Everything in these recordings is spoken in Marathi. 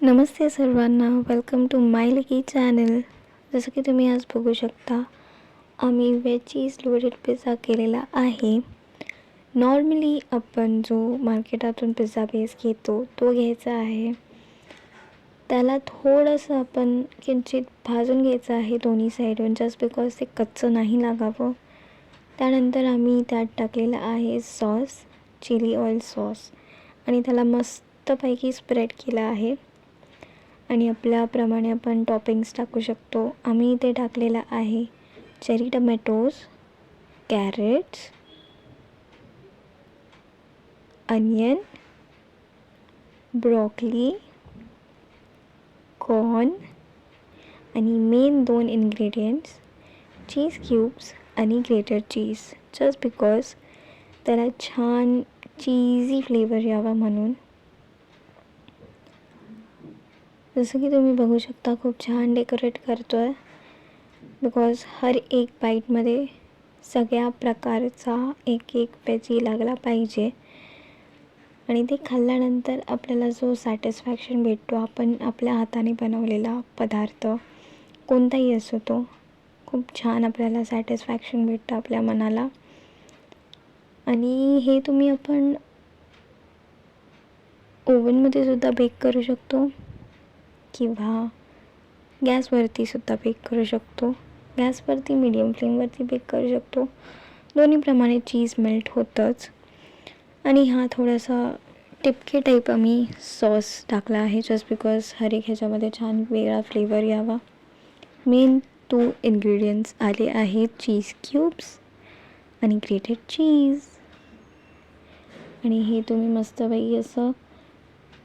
नमस्ते सर्वांना, welcome to my lucky channel. जसं की तुम्ही आज बघू शकता, आम्ही वेज चीज लोडेड पिझ्झा केलेला आहे. नॉर्मली आपण जो मार्केटातून पिझ्झा बेस घेतो तो घ्यायचा आहे. त्याला थोडंसं आपण किंचित भाजून घ्यायचं आहे दोन्ही साईडून, जस्ट बिकॉज ते कच्चं नाही लागावं. त्यानंतर आम्ही त्यात टाकलेलं आहे सॉस, चिली ऑइल सॉस, आणि त्याला मस्तपैकी स्प्रेड केलं आहे. आणि आपल्याप्रमाणे आपण टॉपिंग्स टाकू शकतो. आम्ही इथे टाकलेलं आहे cherry tomatoes, carrots, onion, broccoli, corn आणि मेन 2 इन्ग्रेडियंट्स चीज क्यूब्स आणि ग्रेटेड चीज, जस्ट बिकॉज त्याला छान चीजी फ्लेवर यावा म्हणून. जसं की तुम्ही बघू शकता, खूप छान डेकोरेट करतो आहे, बिकॉज हर एक बाईटमध्ये सगळ्या प्रकारचा एक वेजी लागला पाहिजे. आणि ते खाल्ल्यानंतर आपल्याला जो सॅटिस्फॅक्शन भेटतो, आपण आपल्या हाताने बनवलेला पदार्थ कोणताही असो तो, खूप छान आपल्याला सॅटिस्फॅक्शन भेटतं आपल्या मनाला. आणि हे तुम्ही आपण ओव्हनमध्ये सुद्धा बेक करू शकतो किंवा गॅसवरतीसुद्धा बेक करू शकतो. गॅसवरती मीडियम फ्लेमवरती बेक करू शकतो. दोन्हीप्रमाणे चीज मेल्ट होतंच. आणि हा थोडासा टिपके टाईप आम्ही सॉस टाकला आहे, जस्ट बिकॉज हर एक ह्याच्यामध्ये छान वेगळा फ्लेवर यावा. मेन 2 इन्ग्रेडियंट्स आले आहेत चीज क्यूब्स आणि ग्रेटेड चीज. आणि हे तुम्ही मस्तपैकी असं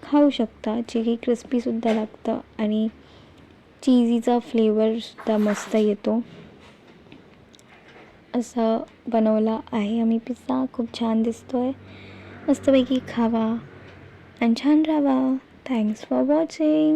खाऊ शकता, जे की क्रिस्पीसुद्धा लागतं आणि चीजीचा फ्लेवरसुद्धा मस्त येतो. असं बनवला आहे आम्ही पिझ्झा. खूप छान दिसतो आहे. मस्तपैकी खावा आणि छान राहावा. Thanks for watching.